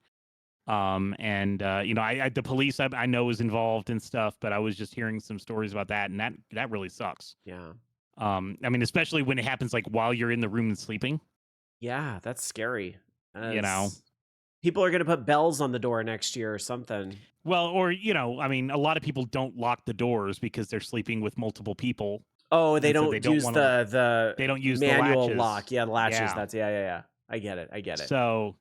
And the police I know was involved and stuff, but I was just hearing some stories about that, and that really sucks. Yeah. I mean, especially when it happens like while you're in the room and sleeping. Yeah, that's scary. You know, As people are gonna put bells on the door next year or something. well, or I mean, a lot of people don't lock the doors because they're sleeping with multiple people, Oh, they and so they don't don't use want to. the They don't use the manual latches. lock. Yeah, the latches. Yeah. That's yeah. I get it. I get it. So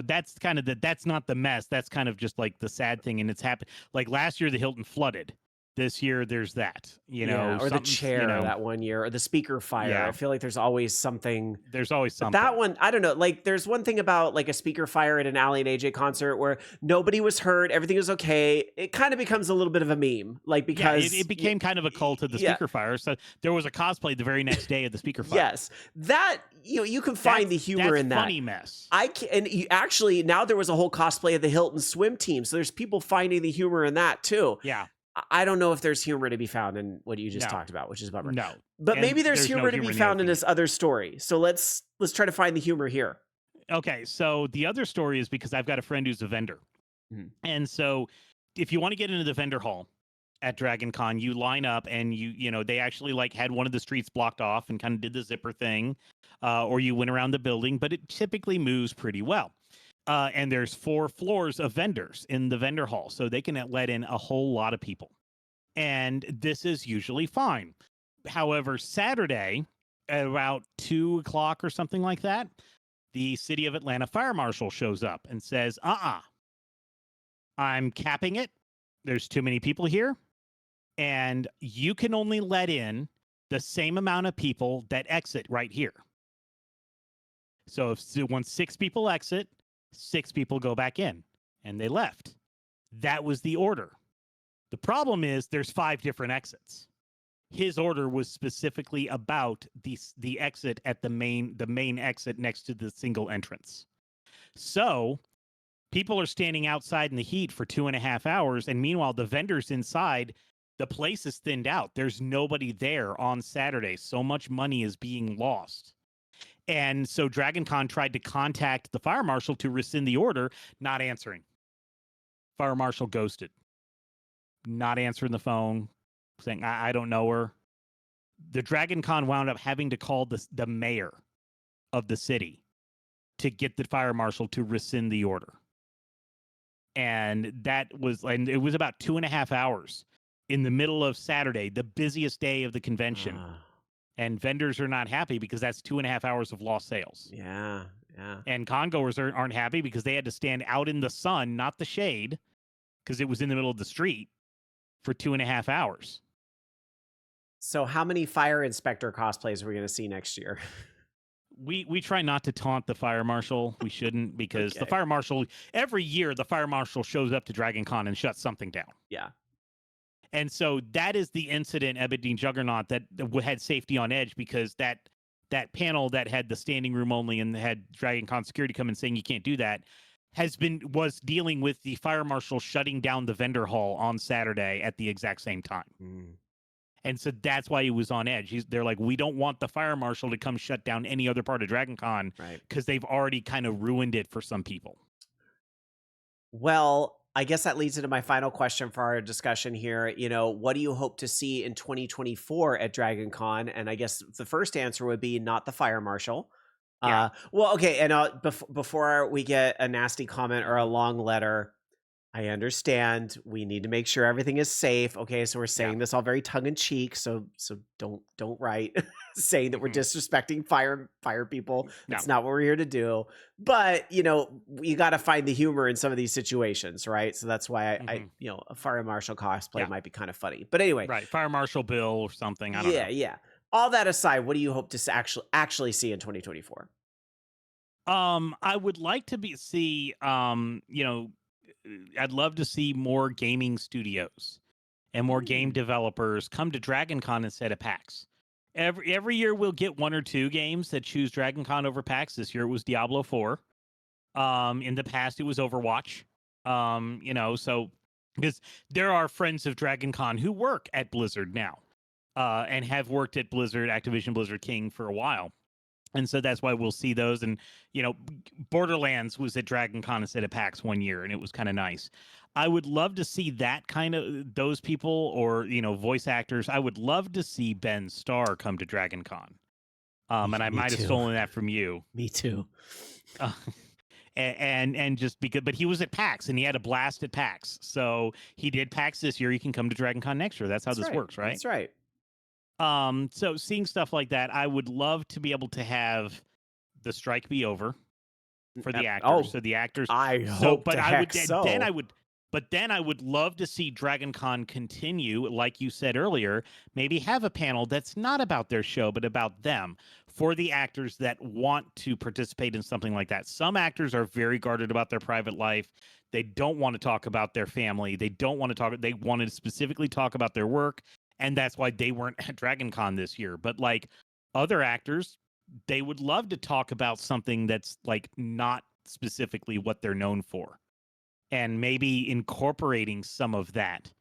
that's kind of that's not the mess. That's kind of just like the sad thing, and it's happened. Like last year, the Hilton flooded. This year, there's that. Yeah, or the Something's. chair that one year, or the speaker fire. I Yeah. feel like there's always something. There's always But that something. one, I don't know. Like, there's one thing about like a speaker fire at an Ally and AJ concert where nobody was hurt, everything was okay. It kind of becomes a little bit of a meme, like Yeah, because it became kind of a cult of the yeah, speaker fire. So there was a cosplay the very next day of the speaker fire. yes, that you can find the humor That's in that. funny mess. I can, and actually now there was a whole cosplay of the Hilton swim team, so there's people finding the humor in that too. Yeah. I don't know if there's humor to be found in what you just No. talked about, which is a bummer. No. But And maybe there's there's no humor to humor be in the found other in thing this other story. So let's try to find the humor here. Okay, so the other story is because I've got a friend who's a vendor. Mhm. And so if you want to get into the vendor hall at DragonCon, you line up and they actually like had one of the streets blocked off and kind of did the zipper thing, or you went around the building, but it typically moves pretty well. And there's 4 floors of vendors in the vendor hall, so they can let in a whole lot of people. And this is usually fine. However, Saturday at about 2 o'clock or something like that, the city of Atlanta fire marshal shows up and says, I'm capping it. There's too many people here. And you can only let in the same amount of people that exit right here. So once 6 people exit, 6 people go back in. And they left. That was the order. The problem is there's 5 different exits. His order was specifically about the exit at the main exit next to the single entrance. So people are standing outside in the heat for 2.5 hours, and meanwhile the vendors inside, the place is thinned out. There's nobody there on Saturday. So much money is being lost. And so DragonCon tried to contact the fire marshal to rescind the order, not answering. Fire marshal ghosted. Not answering the phone, saying, I don't know her. The DragonCon wound up having to call the mayor of the city to get the fire marshal to rescind the order. And it was about 2.5 hours in the middle of Saturday, the busiest day of the convention. And vendors are not happy because that's 2.5 hours of lost sales. Yeah. And congoers aren't happy because they had to stand out in the sun, not the shade, because it was in the middle of the street for 2.5 hours. So how many fire inspector cosplays are we going to see next year? We try not to taunt the fire marshal. We shouldn't, because the fire marshal, every year the fire marshal shows up to DragonCon and shuts something down. Yeah. And so that is the incident, Ebony Juggernaut, that had safety on edge, because that panel that had the standing room only and had DragonCon security come and saying you can't do that was dealing with the fire marshal shutting down the vendor hall on Saturday at the exact same time. And so that's why he was on edge. They're like, we don't want the fire marshal to come shut down any other part of DragonCon, because they've already kind of ruined it for some people. Well, I guess that leads into my final question for our discussion here. What do you hope to see in 2024 at DragonCon? And I guess the first answer would be not the fire marshal. Yeah. Well, okay. And before we get a nasty comment or a long letter, I understand. We need to make sure everything is safe. Okay, so we're Yeah. saying this all very tongue in cheek. So don't write saying that we're Mhm. disrespecting fire people. No. That's not what we're here to do. But you got to find the humor in some of these situations, right? So that's why Mhm. a fire marshal cosplay Yeah. might be kind of funny. But anyway, Right. Fire Marshal Bill or something. I don't yeah, know. yeah. All that aside, what do you hope to actually see in 2024? I would like to see I'd love to see more gaming studios and more game Hmm. developers come to DragonCon instead of PAX. Every year we'll get one or two games that choose DragonCon over PAX. This year it was Diablo 4. In the past it was Overwatch. So because there are friends of DragonCon who work at Blizzard now, and have worked at Blizzard, Activision Blizzard King for a while. And so that's why we'll see those. And, Borderlands was at DragonCon instead of PAX one year, and it was kind of nice. I would love to see that kind of those people or, voice actors. I would love to see Ben Starr come to DragonCon. And I Me might have too. stolen that from you. Me too. Uh, and just because, but he was at PAX and he had a blast at PAX. So he did PAX this year. He can come to DragonCon next year. That's how this works, right? That's right. So seeing stuff like that, I would love to be able to have the strike be over for the actors. Oh, So the actors. I So, hope but to I would heck then so. I would. But then I would love to see DragonCon continue, like you said earlier. Maybe have a panel that's not about their show, but about them for the actors that want to participate in something like that. Some actors are very guarded about their private life. They don't want to talk about their family. They don't want to talk. They wanted to specifically talk about their work, and that's why they weren't at DragonCon this year. But like other actors, they would love to talk about something that's like not specifically what they're known for, and maybe incorporating some of that.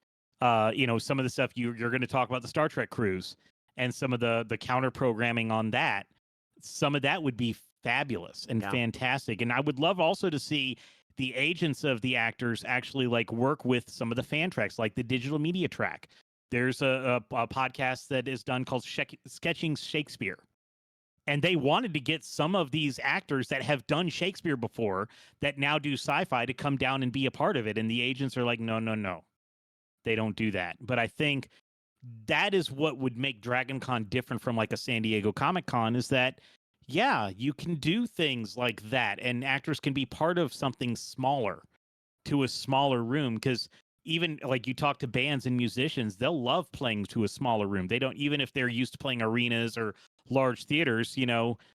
Some of the stuff you're going to talk about the Star Trek cruise and some of the counter programming on that. Some of that would be fabulous and Yeah. fantastic, and I would love also to see the agents of the actors actually like work with some of the fan tracks, like the digital media track. There's a podcast that is done called Sketching Shakespeare, and they wanted to get some of these actors that have done Shakespeare before that now do sci-fi to come down and be a part of it. And the agents are like, no, no, no, they don't do that. But I think that is what would make DragonCon different from like a San Diego Comic Con, is that, yeah, you can do things like that and actors can be part of something smaller to a smaller room. Because even like you talk to bands and musicians, they'll love playing to a smaller room. They don't, even if they're used to playing arenas or large theaters,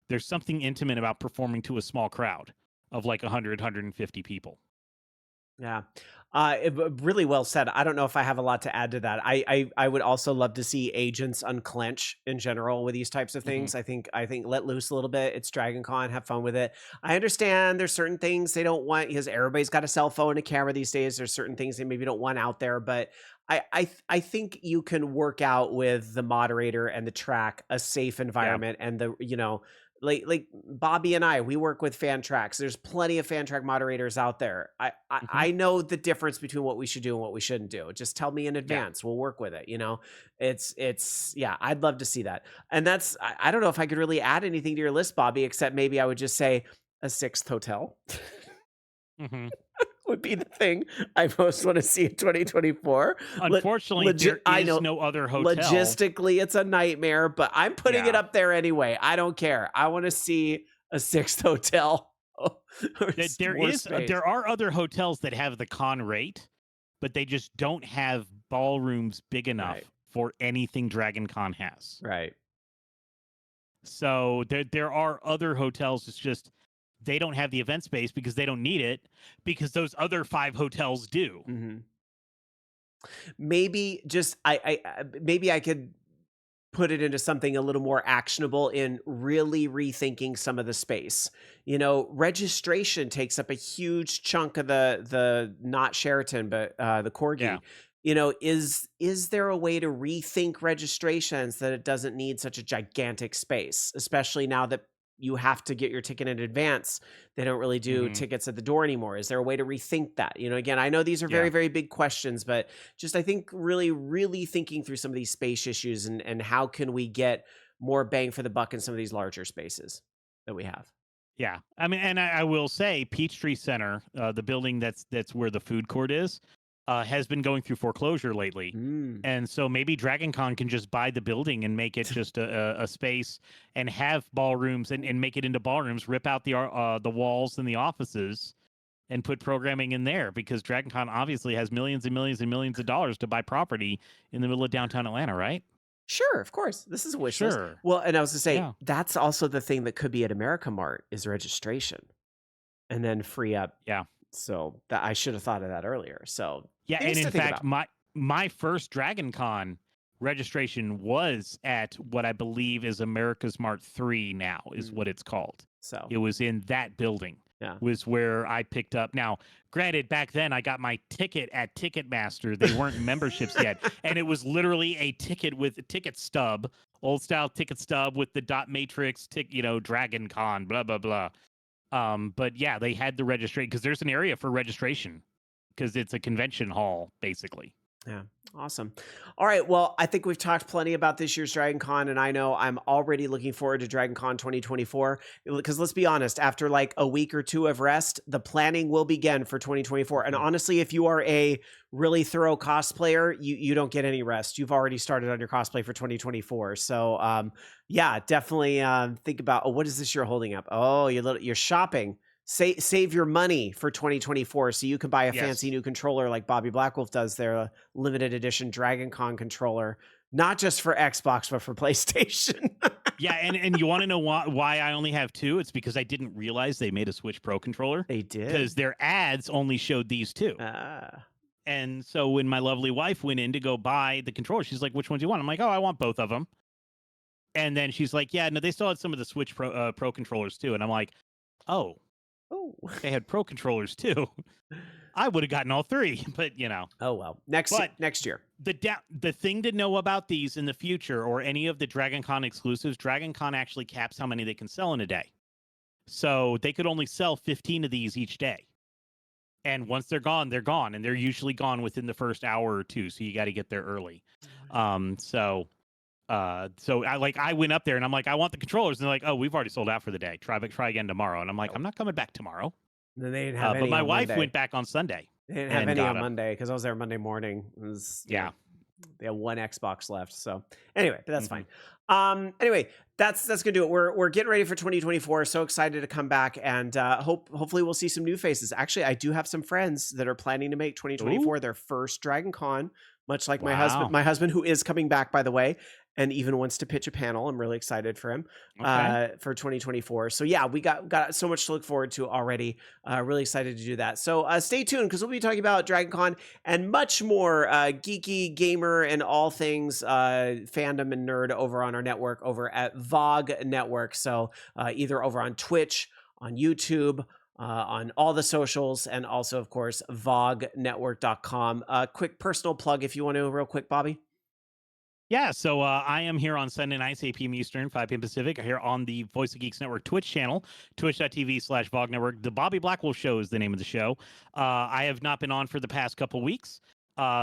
there's something intimate about performing to a small crowd of like 100, 150 people. Yeah. Really well said. I don't know if I have a lot to add to that. I would also love to see agents unclench in general with these types of Mm-hmm. things. I think let loose a little bit. It's Dragon Con, have fun with it. I understand there's certain things they don't want because everybody's got a cell phone and a camera these days. There's certain things they maybe don't want out there, but I think you can work out with the moderator and the track a safe Yeah. environment and like Bobby and we work with fan tracks. There's plenty of fan track moderators out there. I, I Mm-hmm. I know the difference between what we should do and what we shouldn't do. Just tell me in Yeah. advance. We'll work with it. It's yeah, I'd love to see that. And I don't know if I could really add anything to your list, Bobby, except maybe I would just say a sixth hotel. Mm-hmm. Would be the thing I most want to see in 2024. Unfortunately, there I is know no other hotel. logistically it's a nightmare, but I'm putting it Yeah. up there anyway. I don't care. I want to see a sixth hotel or That more space. there are other hotels that have the con rate, but they just don't have ballrooms big enough Right. for anything Dragon Con has. Right. So there are other hotels. It's just they don't have the event space because they don't need it, because those other 5 hotels do. Mm-hmm. Maybe just maybe I could put it into something a little more actionable in really rethinking some of the space. Registration takes up a huge chunk of the not Sheraton, but the Yeah. Corgi. Is there a way to rethink registrations that it doesn't need such a gigantic space, especially now that you have to get your ticket in advance? They don't really do Hmm. tickets at the door anymore. Is there a way to rethink that? Again, I know these are very, Yeah. very big questions, but just I think really, really thinking through some of these space issues and how can we get more bang for the buck in some of these larger spaces that we have. Yeah, I mean, and I will say, Peachtree Center, the building that's where the food court is, has been going through foreclosure lately, Mm. and so maybe DragonCon can just buy the building and make it just a space and have ballrooms and make it into ballrooms, rip out the walls and the offices, and put programming in there because DragonCon obviously has millions and millions and millions of dollars to buy property in the middle of downtown Atlanta, right? Sure, of course. This is a wish list. Sure. Well, and I was to say Yeah. that's also the thing that could be at America Mart is registration, and then free up. Yeah. So that I should have thought of that earlier. So Yeah, and things in to think fact, about. my first DragonCon registration was at what I believe is America's Mart 3 now, is Mm. what it's called. So It was in that building. yeah. Was where I picked up. Now, granted, back then I got my ticket at Ticketmaster. They weren't memberships yet, and it was literally a ticket with a ticket stub, old style ticket stub with the dot matrix DragonCon, blah blah blah. But yeah, they had the registration because there's an area for registration because it's a convention hall basically. Yeah. Awesome. All right. Well, I think we've talked plenty about this year's Dragon Con, and I know I'm already looking forward to Dragon Con 2024. Because let's be honest, after like a week or two of rest, the planning will begin for 2024. And honestly, if you are a really thorough cosplayer, you don't get any rest. You've already started on your cosplay for 2024. So yeah, definitely think about, oh, what is this you're holding up? Oh, you're shopping. Save your money for 2024 so you can buy a fancy new controller like Bobby Blackwolf does their limited edition DragonCon controller, not just for Xbox but for PlayStation. Yeah, and you want to know why I only have two? It's because I didn't realize they made a Switch Pro controller. They did. Because their ads only showed these two. And so when my lovely wife went in to go buy the controller, she's like, "Which one do you want?" I'm like, "Oh, I want both of them." And then she's like, "Yeah, no, they still had some of the Switch Pro controllers too." And I'm like, "Oh, they had Pro controllers too. I would have gotten all three, but Oh well. Next year. The thing to know about these in the future or any of the DragonCon exclusives, DragonCon actually caps how many they can sell in a day. So they could only sell 15 of these each day. And once they're gone, and they're usually gone within the first hour or two. So you got to get there early. So I went up there and I'm like, I want the controllers, and they're like, oh, we've already sold out for the day. Try again tomorrow. And I'm like, I'm not coming back tomorrow. Then they didn't have any. But my on wife Monday. went back on Sunday. They didn't have any on Monday because I was there Monday morning. It was, yeah. They have one Xbox left. So anyway, but that's fine. Anyway, that's gonna do it. We're getting ready for 2024. So excited to come back and hopefully we'll see some new faces. Actually, I do have some friends that are planning to make 2024 their first Dragon Con, much like my husband who is coming back, by the way, and even wants to pitch a panel. I'm really excited for him for 2024. So yeah, we got so much to look forward to already. Really excited to do that. So stay tuned because we'll be talking about DragonCon and much more geeky, gamer, and all things fandom and nerd over on our network over at VOG Network. So either over on Twitch, on YouTube, on all the socials, and also, of course, vognetwork.com. Quick personal plug if you want to, real quick, Bobby. Yeah, so I am here on Sunday nights, 8 p.m. Eastern, 5 p.m. Pacific, here on the Voice of Geeks Network Twitch channel, twitch.tv/VOG Network. The Bobby Blackwolf Show is the name of the show. I have not been on for the past couple weeks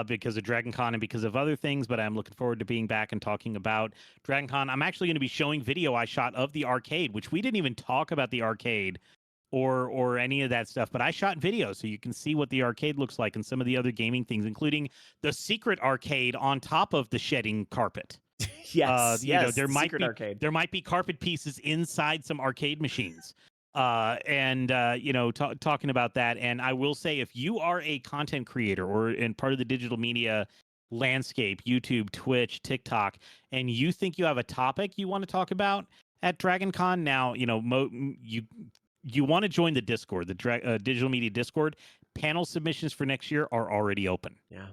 because of DragonCon and because of other things, but I'm looking forward to being back and talking about DragonCon. I'm actually going to be showing video I shot of the arcade, which we didn't even talk about the arcade or any of that stuff, but I shot video so you can see what the arcade looks like and some of the other gaming things, including the secret arcade on top of the shedding carpet. Yes, there might be carpet pieces inside some arcade machines. Talking about that. And I will say, if you are a content creator or in part of the digital media landscape, YouTube, Twitch, TikTok, and you think you have a topic you want to talk about at DragonCon, now, you want to join the Discord, the digital media Discord. Panel submissions for next year are already open. Yeah.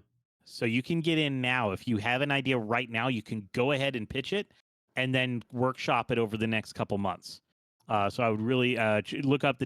So you can get in now. If you have an idea right now, you can go ahead and pitch it and then workshop it over the next couple months. So I would really look up the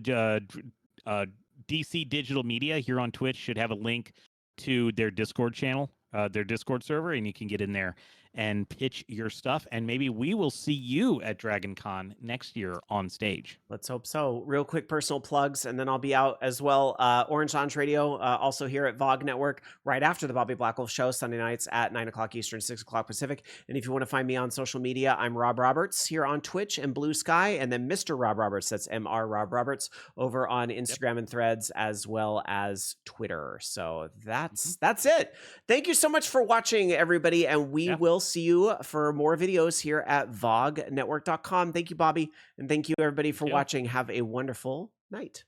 DC Digital Media here on Twitch. Should have a link to their Discord channel, their Discord server, and you can get in there and pitch your stuff. And maybe we will see you at DragonCon next year on stage. Let's hope so. Real quick personal plugs, and then I'll be out as well. Orange Lounge Radio, also here at VOG Network, right after the Bobby Blackwolf Show, Sunday nights at 9 o'clock Eastern, 6 o'clock Pacific. And if you want to find me on social media, I'm Rob Roberts here on Twitch and Blue Sky, and then Mr. Rob Roberts, that's Mr. Rob Roberts, over on Instagram and Threads, as well as Twitter. So that's it. Thank you so much for watching, everybody, and we will see you for more videos here at VOGnetwork.com. Thank you, Bobby, and thank you, everybody, for watching. Have a wonderful night.